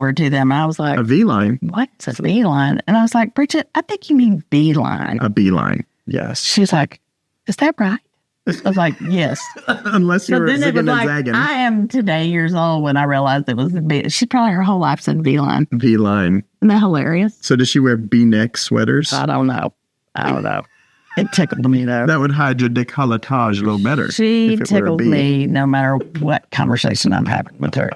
over to them. I was like, A V-line. what's a V-line? And I was like, Bridget, I think you mean beeline. A beeline. Yes. She's like, is that right? I was like, yes. Unless you So were then it was zigging like, and zagging. I am today years old when I realized it was a B. She probably her whole life said V-line. V-line. Isn't that hilarious? So does she wear V-neck sweaters? I don't know. It tickled me though. That would hide your décolletage a little better. She if it were a tickled bee. me no matter what conversation I'm having with her.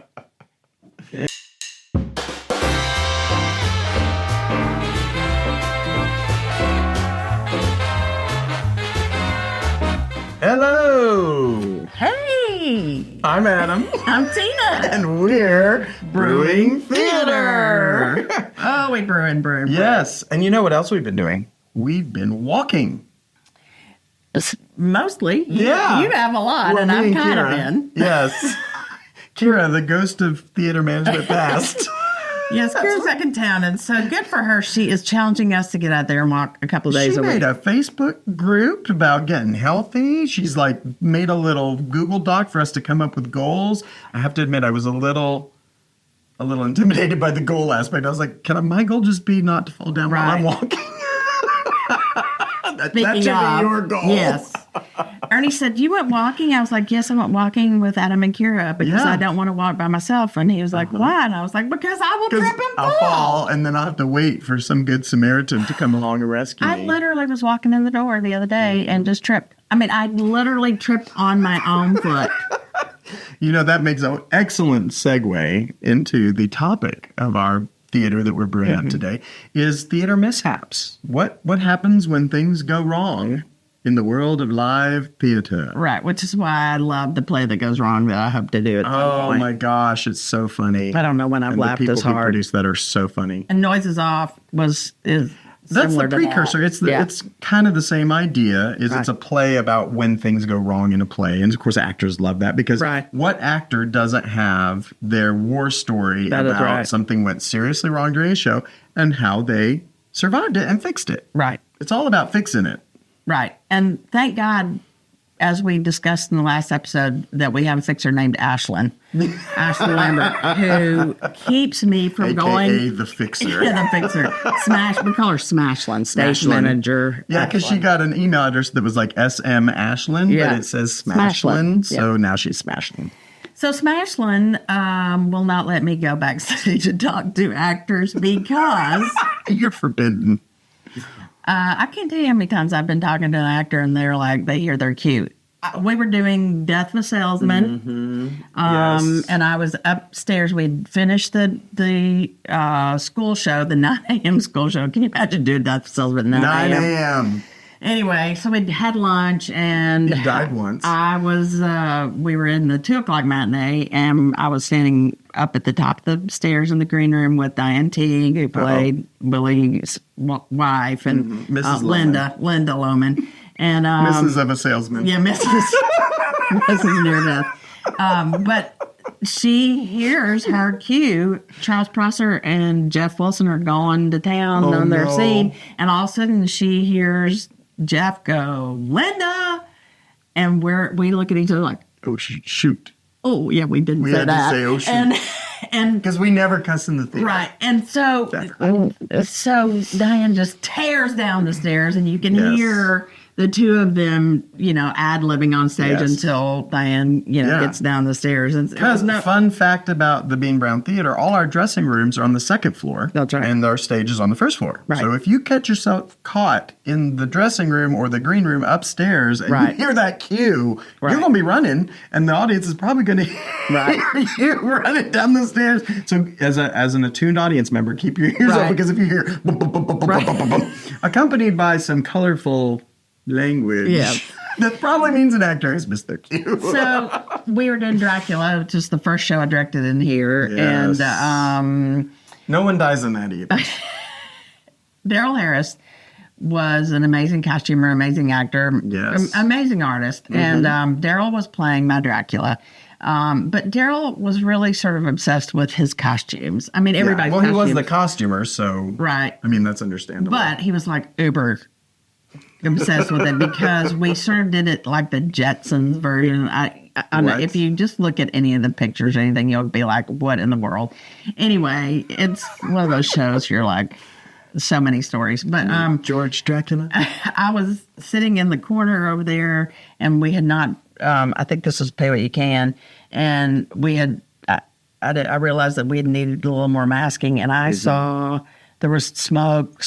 Hello. Hey, I'm Adam. I'm Tina. And we're Brewing Theater. Oh, we brewing. Yes. And you know what else we've been doing? We've been walking. Mostly. Yeah. You have a lot, Well, and me I've and kind of Kira. been. Yes. Kira, the ghost of theater management past. Yes, Kira's back in town, and so good for her. She is challenging us to get out there and walk a couple of days She a week. made a Facebook group about getting healthy. She's like made a little Google Doc for us to come up with goals. I have to admit, I was a little intimidated by the goal aspect. I was like, can my goal just be not to fall down while I'm walking? that should be your goal. Yes. Ernie said, you went walking? I was like, yes, I went walking with Adam and Kira because Yeah. I don't want to walk by myself. And he was like, why? And I was like, because I will trip and I'll fall. fall, and then I'll have to wait for some good Samaritan to come along and rescue I me. literally was walking in the door the other day and just tripped. I mean, I literally tripped on my own foot. You know, that makes an excellent segue into the topic of our theater that we're brewing up today, is theater mishaps. What happens when things go wrong in the world of live theater? Right, which is why I love the play that goes wrong that I hope to do at some Oh point. my gosh, it's so funny. I don't know when I've And the laughed people this who hard. produce that are so funny. And Noises Off is That's similar the to precursor. that. It's kind of the same idea. It's a play about when things go wrong in a play, and of course actors love that because what actor doesn't have their war story about something went seriously wrong during a show and how they survived it and fixed it? Right. It's all about fixing it. Right. And thank God, as we discussed in the last episode, that we have a fixer named Ashlyn. Ashlyn Lambert, who keeps me from AKA going. the fixer. Yeah, the fixer. We call her Smashlyn, stage manager. Yeah, because she got an email address that was like SM Ashlyn, but it says Smashlyn. So now she's Smashlyn. So Smashlyn will not let me go backstage and talk to actors because you're forbidden. I can't tell you how many times I've been talking to an actor and they're like, they hear they're cute. We were doing Death of a Salesman, and I was upstairs. We'd finished the school show, the 9 a.m. school show. Can you imagine doing Death of a Salesman at 9 a.m.? Anyway, so we had lunch, and you died once. We were in the 2:00 matinee, and I was standing up at the top of the stairs in the green room with Diane Teague, who played Willie's wife, and Mrs. Linda Lohman. And Mrs. of a Salesman. Yeah, Mrs. Near Death. But she hears her cue. Charles Prosser and Jeff Wilson are going to town on their scene. And all of a sudden she hears Jeff go, Linda! And we look at each other like, oh, shoot. Oh, yeah, we didn't say had that. To say, oh, shoot. And because we never cuss in the theater. Right. And so Diane just tears down the stairs, and you can hear the two of them, ad-libbing on stage until Diane, gets down the stairs. Because fun fact about the Bean Brown Theater, all our dressing rooms are on the second floor. That's right. And our stage is on the first floor. Right. So if you catch yourself caught in the dressing room or the green room upstairs and you hear that cue, you're going to be running, and the audience is probably going to hear you running down the stairs. So as an attuned audience member, keep your ears up, because if you hear bum, bum, bum, bum, bum, bum, bum, bum, accompanied by some colorful language, that probably means an actor has missed their cue. So we were doing Dracula, which is the first show I directed in here. Yes. And no one dies in that either. Daryl Harris was an amazing costumer, amazing actor, amazing artist. And Daryl was playing my Dracula. But Daryl was really sort of obsessed with his costumes. I mean, everybody's he was the costumer, so... Right. I mean, that's understandable. But he was like uber obsessed with it because we sort of did it like the Jetsons version. I know if you just look at any of the pictures or anything, you'll be like, what in the world? Anyway, it's one of those shows you're like, so many stories. But George Dracula? I was sitting in the corner over there, and we had not, I think this was Pay What You Can, and we had, I realized that we had needed a little more masking, and I saw there was smoke,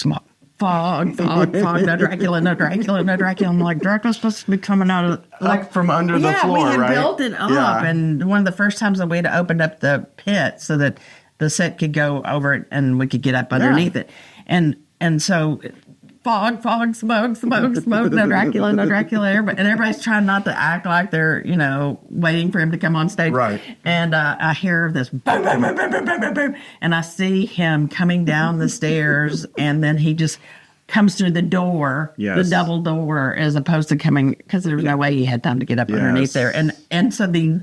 fog, no Dracula, no Dracula, no Dracula. I'm like, Dracula's supposed to be coming out of Like from under the floor, we had right? built it up, and one of the first times that we had opened up the pit so that the set could go over it and we could get up underneath it. And so fog, smoke, no Dracula, no Dracula. And everybody's trying not to act like they're, waiting for him to come on stage. Right. And I hear this boom, boom, boom, boom, boom, boom, boom, boom. And I see him coming down the stairs, and then he just comes through the door, the double door, as opposed to coming, because there was no way he had time to get up underneath there. And so the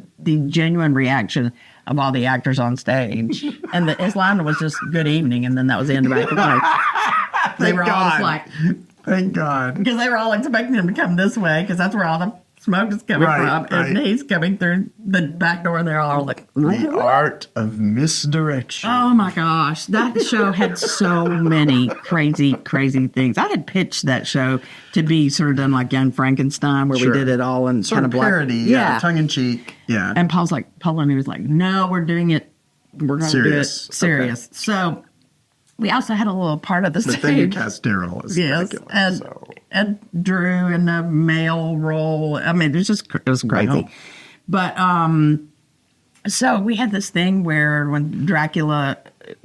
genuine reaction of all the actors on stage, and his line was just "Good evening," and then that was the end of it. They were all just like, "Thank God," because they were all expecting him to come this way, because that's where all the smoke is coming from, and he's coming through the back door, and they're all like, "The art of misdirection." Oh my gosh, that show had so many crazy things. I had pitched that show to be sort of done like Young Frankenstein, where we did it all in sort kind of parody, tongue in cheek, And Paul and he was like, "No, we're doing it. We're going to do it serious." Okay. So we also had a little part of the stage. Then you cast Daryl as Dracula, and Drew in the male role. I mean, it was crazy. But so we had this thing where when Dracula,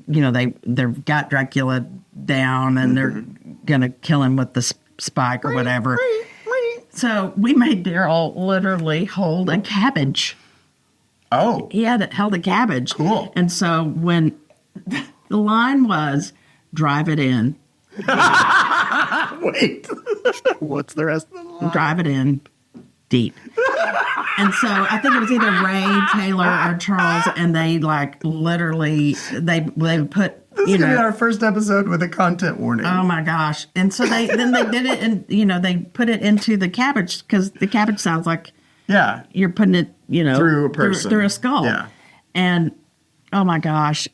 they've got Dracula down and they're gonna kill him with the spike or whatever. So we made Daryl literally hold a cabbage. Oh, he held a cabbage. Cool. And so when the line was, "Drive it in." Wait. What's the rest of the line? "Drive it in deep." And so I think it was either Ray, Taylor, or Charles, and they literally they put. This is gonna be our first episode with a content warning. Oh my gosh! And so they did it, and they put it into the cabbage, because the cabbage sounds like you're putting it through a person, through a skull. Yeah. And oh my gosh,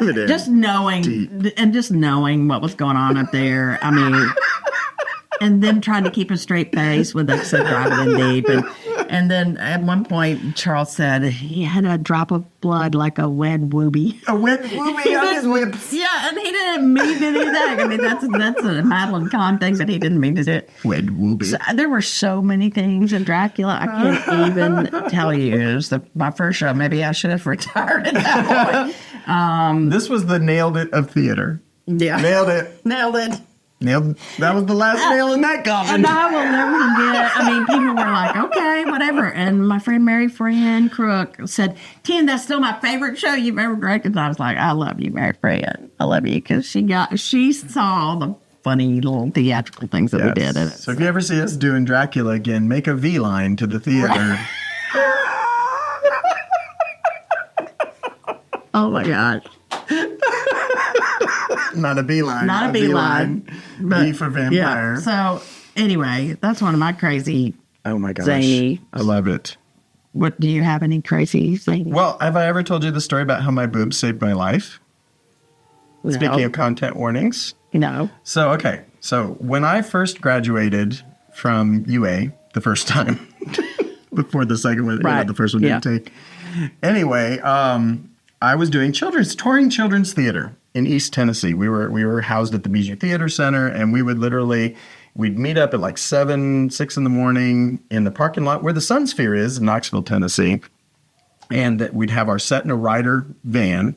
just knowing what was going on up there. I mean, and then trying to keep a straight face when they said "drive it in deep," and then at one point Charles said he had a drop of blood like a wet whoopee. A wet whoopee on his lips. Yeah, and he didn't mean to do that. I mean, that's a Madeline Kahn thing, but he didn't mean to do it. Wet whoopee. So, there were so many things in Dracula. I can't even tell you. It was my first show. Maybe I should have retired at that point. This was the nailed it of theater. Yeah. Nailed it. That was the last nail in that coffin. And I will never forget. I mean, people were like, "Okay, whatever." And my friend Mary Fran Crook said, "Tim, that's still my favorite show you've ever directed." And I was like, "I love you, Mary Fran. I love you," because she saw the funny little theatrical things that we did in it. So if you ever see us doing Dracula again, make a V line to the theater. Oh my gosh. Not a beeline. Not a beeline. B for vampire. Yeah. So anyway, that's one of my crazy. Oh my gosh. Zany. I love it. What, do you have any crazy zany? Well, have I ever told you the story about how my boobs saved my life? No. Speaking of content warnings. No. So when I first graduated from UA the first time, before the second one, the first one didn't take. Anyway, I was doing touring children's theater in East Tennessee. We were housed at the Bijou Theater Center, and we'd meet up at like 6 in the morning in the parking lot where the Sun Sphere is in Knoxville, Tennessee. And we'd have our set in a Ryder van,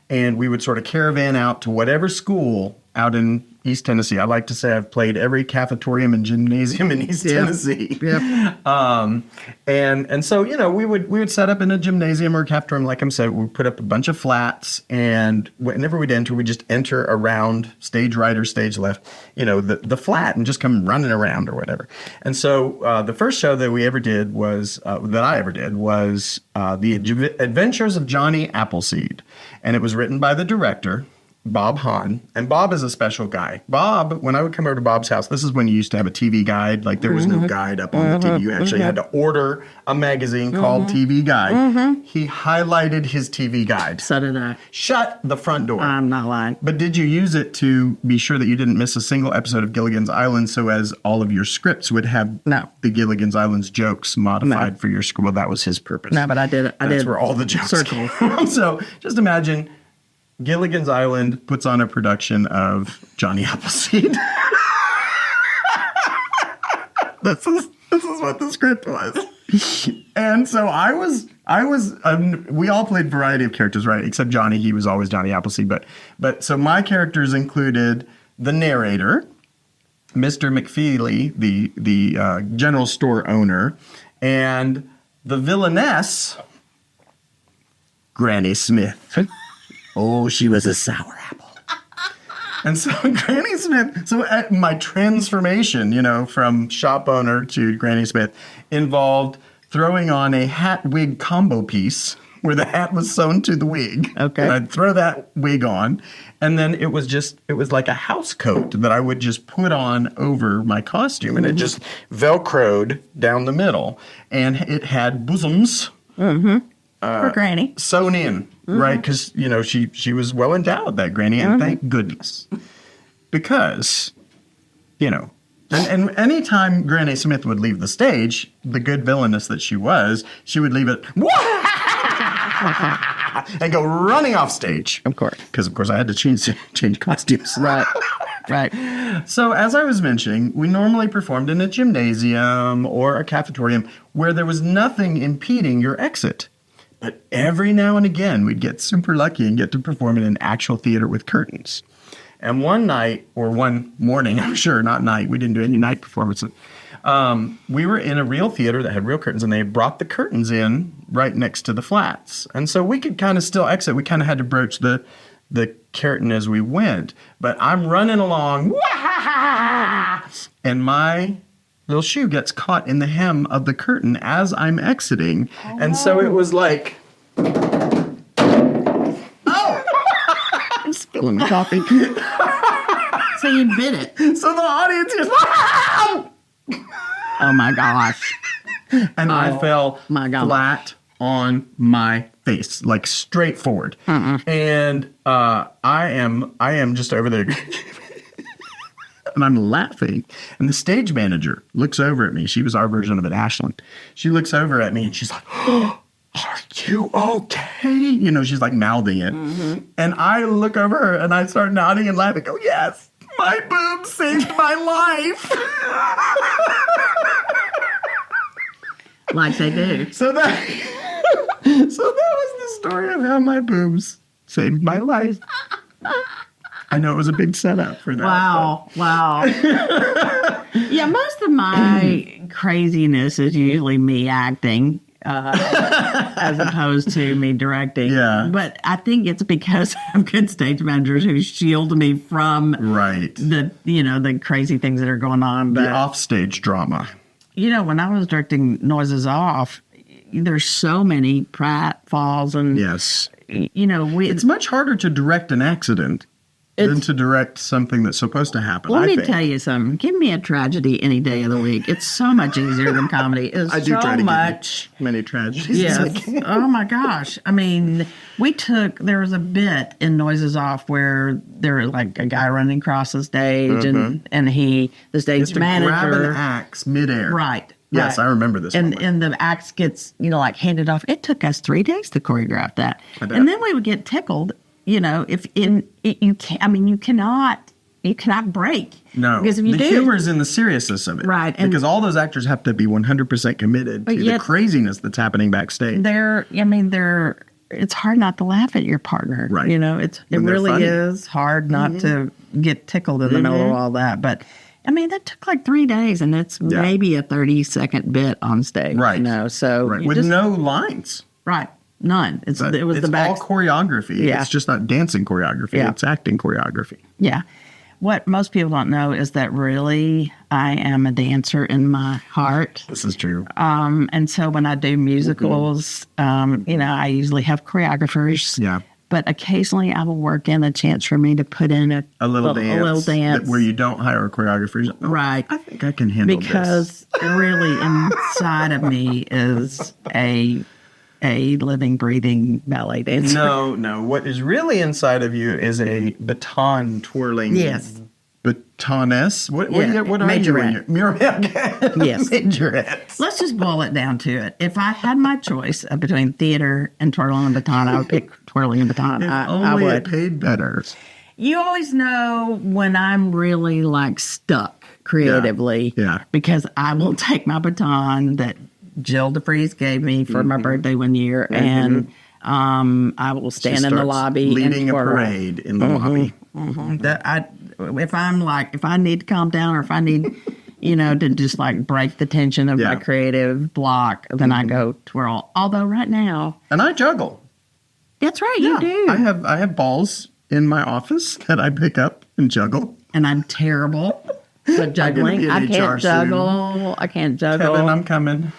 and we would sort of caravan out to whatever school out in East Tennessee. I like to say I've played every cafetorium and gymnasium in East Tennessee. Yeah. And so, we would set up in a gymnasium or a cafetorium, like I said. We'd put up a bunch of flats, and whenever we'd enter, we'd just enter around stage right or stage left, the flat, and just come running around or whatever. And so the first show that I ever did was The Adventures of Johnny Appleseed. And it was written by the director, Bob Hahn, and Bob is a special guy. Bob, when I would come over to Bob's house, this is when you used to have a TV guide. Like there was no guide up on the TV. You actually had to order a magazine called TV Guide. He highlighted his TV guide. So did I. Shut the front door. I'm not lying. But did you use it to be sure that you didn't miss a single episode of Gilligan's Island so as all of your scripts would have the Gilligan's Island's jokes modified for your script? Well, that was his purpose. No, but I did it. That's where all the jokes came from. So just imagine Gilligan's Island puts on a production of Johnny Appleseed. This is what the script was. And so I was we all played a variety of characters, right? Except Johnny, he was always Johnny Appleseed. But so my characters included the narrator, Mr. McFeely, the general store owner, and the villainess, Granny Smith. Oh, she was a sour apple. And so Granny Smith, so at my transformation, from shop owner to Granny Smith involved throwing on a hat wig combo piece where the hat was sewn to the wig. Okay. And I'd throw that wig on. And then it was like a house coat that I would just put on over my costume. And it just Velcroed down the middle. And it had bosoms. For Granny. Sewn in, right? Because, she was well endowed, that Granny, and thank goodness. Because, and anytime Granny Smith would leave the stage, the good villainess that she was, she would leave it and go running off stage. Of course. Because, of course, I had to change costumes. Right. Right. So, as I was mentioning, we normally performed in a gymnasium or a cafetorium where there was nothing impeding your exit. But every now and again, we'd get super lucky and get to perform in an actual theater with curtains. And one night, or one morning, I'm sure, not night, we didn't do any night performances. We were in a real theater that had real curtains, and they brought the curtains in right next to the flats. And so we could kind of still exit. We kind of had to broach the curtain as we went. But I'm running along, and my little shoe gets caught in the hem of the curtain as I'm exiting. Oh, and so it was like, I'm spilling coffee. So you bit it. So the audience is, oh my gosh. And I fell flat on my face, like straight forward. And I am just over there. And I'm laughing. And the stage manager looks over at me. She was our version of an Ashland. She looks over at me and she's like, oh, are you okay? She's like mouthing it. And I look over her and I start nodding and laughing. Go, yes, my boob saved my life. Like they do. So that was the story of how my boobs saved my life. I know it was a big setup for that. Wow. Yeah, most of my craziness is usually me acting as opposed to me directing. Yeah. But I think it's because I have good stage managers who shield me from the crazy things that are going on. The offstage drama. When I was directing Noises Off, there's so many pratfalls and yes. It's much harder to direct an accident than to direct something that's supposed to happen. Let me tell you something. Give me a tragedy any day of the week. It's so much easier than comedy. It's I do so try to much. Give many tragedies. Yes. Oh my gosh. I mean, there was a bit in Noises Off where there was like a guy running across the stage and the stage manager grab an axe midair. Right. Yes, right. I remember this. And the axe gets handed off. It took us 3 days to choreograph that, and then we would get tickled. You cannot break. No, because if you the humor is in the seriousness of it, right? Because all those actors have to be 100% committed to the craziness that's happening backstage. It's hard not to laugh at your partner, right? It really is hard not to get tickled in the middle of all that. But that took like 3 days, and it's maybe a 30-second bit on stage, right? With no lines, right? None. It was the back. All choreography. Yeah. It's just not dancing choreography. Yeah. It's acting choreography. Yeah. What most people don't know is that really I am a dancer in my heart. This is true. And so when I do musicals, I usually have choreographers. Yeah. but occasionally I will work in a chance for me to put in a little dance where you don't hire a choreographer. Right. I think I can handle because really inside of me is a living, breathing ballet dancer. No. What is really inside of you is a baton twirling. Yes. Batoness? What are you? Majorette. Yes. Majorette. Let's just boil it down to it. If I had my choice between theater and twirling and baton, I would pick twirling and baton. I would. It paid better. You always know when I'm really like stuck creatively. Yeah. Because I will take my baton that Jill DeFries gave me for my birthday one year, and I will stand in the lobby leading and a parade in the lobby. If I need to calm down, or if I need, to just like break the tension of my creative block, then I go twirl. Although right now, and I juggle. That's right, you do. I have balls in my office that I pick up and juggle, and I'm terrible at juggling. I can't juggle. I can't juggle. Kevin, I'm coming.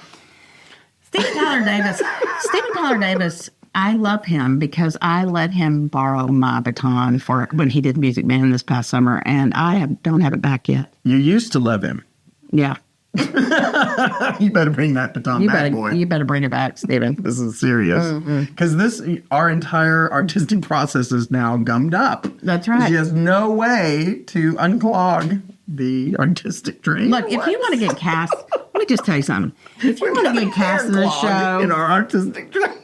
Steven Tyler Davis, I love him because I let him borrow my baton for when he did Music Man this past summer, and I don't have it back yet. You used to love him. Yeah. You better bring that baton back, boy. You better bring it back, Steven. This is serious. Because our entire artistic process is now gummed up. That's right. She has no way to unclog the artistic drain. Look, if you want to get cast, let me just tell you something. If you want to get cast in a show, in our artistic drain.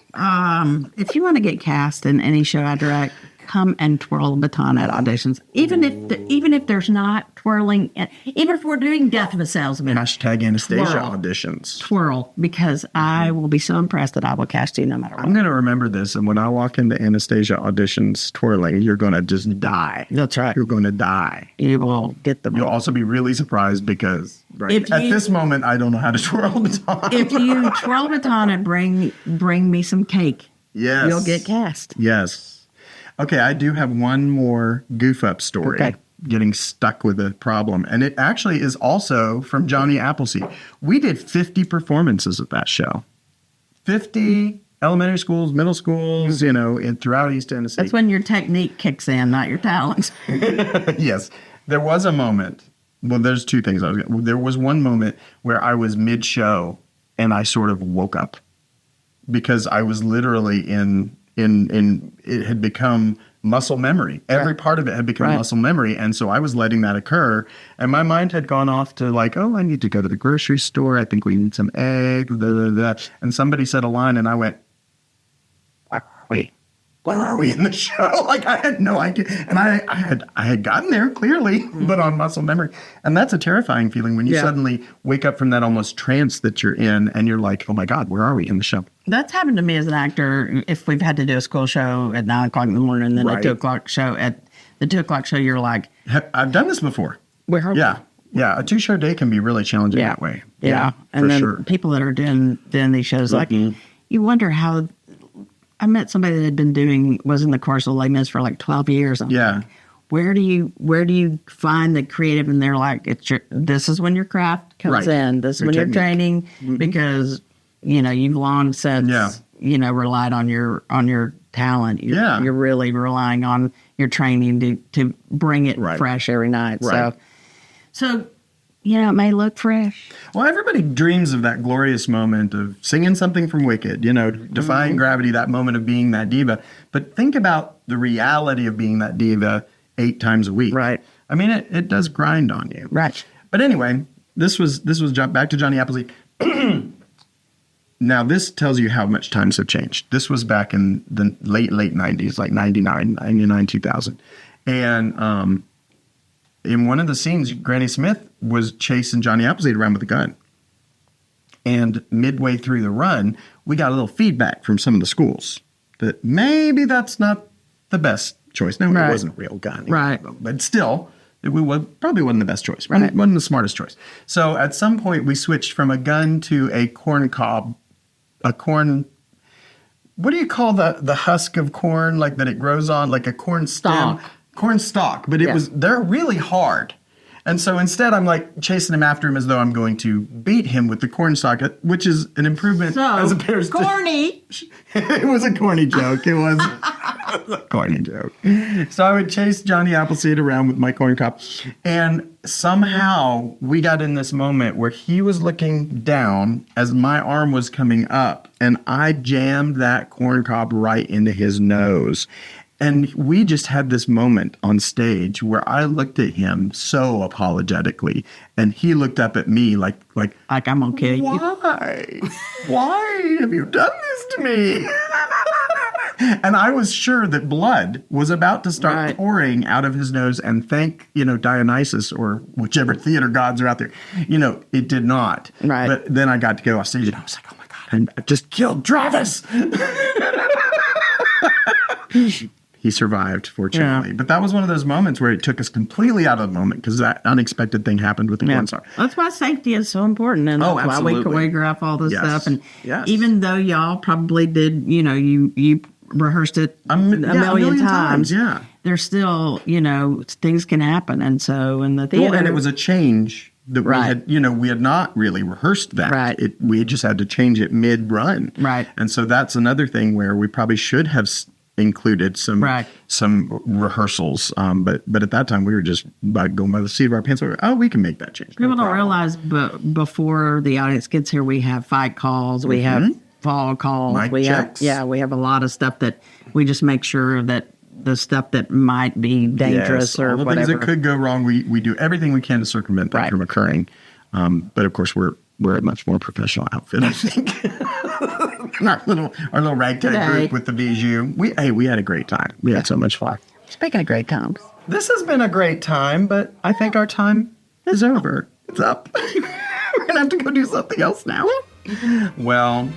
If you want to get cast in any show I direct, come and twirl the baton at auditions. Even if there's not twirling, even if we're doing Death of a Salesman. Hashtag Anastasia auditions. Twirl, because I will be so impressed that I will cast you no matter what. I'm going to remember this, and when I walk into Anastasia auditions twirling, you're going to just die. That's right. You're going to die. You will get them. You'll also be really surprised because at this moment, I don't know how to twirl a baton. If you twirl a baton and bring me some cake, yes, you'll get cast. Yes. Okay, I do have one more goof-up story. Okay. Getting stuck with a problem. And it actually is also from Johnny Appleseed. We did 50 performances of that show. 50 elementary schools, middle schools, throughout East Tennessee. That's when your technique kicks in, not your talent. Yes. There was a moment. Well, there's two things. There was one moment where I was mid-show and I sort of woke up because I was literally in it had become muscle memory. Every part of it had become muscle memory. And so I was letting that occur. And my mind had gone off to like, I need to go to the grocery store. I think we need some eggs. And somebody said a line and I went, wait, where are we in the show? Like I had no idea. And I had gotten there clearly, but on muscle memory. And that's a terrifying feeling when you suddenly wake up from that almost trance that you're in and you're like, oh my God, where are we in the show? That's happened to me as an actor. If we've had to do a school show at 9 o'clock in the morning and then a 2 o'clock show, at the 2 o'clock show, you're like, I've done this before. Where are we? Yeah. A 2-show day can be really challenging that way. Yeah. And then people that are doing these shows, like, you wonder how. I met somebody that had was in the course of Les Mis for like 12 years. Like, where do you find the creative? And they're like, this is when your craft comes in. This is when you're training because, you've long since, relied on your talent. You're really relying on your training to bring it fresh every night. Right. So, it may look fresh. Well, everybody dreams of that glorious moment of singing something from Wicked, defying gravity, that moment of being that diva. But think about the reality of being that diva 8 times a week. Right. I mean, it does grind on you. Right. But anyway, this was back to Johnny Appleseed. Now, this tells you how much times have changed. This was back in the late 90s, like 99, 2000. And in one of the scenes, Granny Smith was chasing Johnny Appleseed around with a gun. And midway through the run, we got a little feedback from some of the schools that maybe that's not the best choice. No, it wasn't a real gun. Right. But still, it probably wasn't the best choice. Right? It wasn't the smartest choice. So at some point, we switched from a gun to a corn cob. What do you call the husk of corn, like that it grows on, like a corn stem? Corn stalk, but they're really hard. And so instead I'm like chasing him after him as though I'm going to beat him with the corn stalk, which is an improvement as opposed corny. It was a corny joke. It was. Corny joke. So I would chase Johnny Appleseed around with my corn cob. And somehow we got in this moment where he was looking down as my arm was coming up. And I jammed that corn cob right into his nose. And we just had this moment on stage where I looked at him so apologetically, and he looked up at me like I'm gonna kill you. Why? Why have you done this to me? And I was sure that blood was about to start pouring out of his nose, and thank, Dionysus or whichever theater gods are out there, it did not. Right. But then I got to go off stage and I was like, oh my God, I just killed Travis. He survived, fortunately. Yeah. But that was one of those moments where it took us completely out of the moment because that unexpected thing happened with the corn star. That's why safety is so important. And that's why we choreograph all this stuff. And even though y'all probably did, you rehearsed it a million times. Yeah. There's still, things can happen. And so in the theater. Well, and it was a change that we had not really rehearsed that. Right. We just had to change it mid-run. Right. And so that's another thing where we probably should have included some rehearsals, but at that time we were just going by the seat of our pants. We can make that change. People don't realize, but before the audience gets here, we have fight calls, we have fall calls, mic checks. We have a lot of stuff that we just make sure that the stuff that might be dangerous or all the whatever. things that could go wrong, we do everything we can to circumvent that from occurring. But of course, we're a much more professional outfit, I think. our little ragtag group with the bijou. We had a great time. We had so much fun. Speaking of great times, this has been a great time, but I think our time is over. It's up. We're gonna have to go do something else now. Well,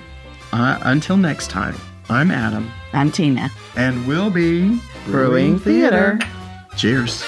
until next time, I'm Adam. I'm Tina, and we'll be Brewing Theater. Cheers.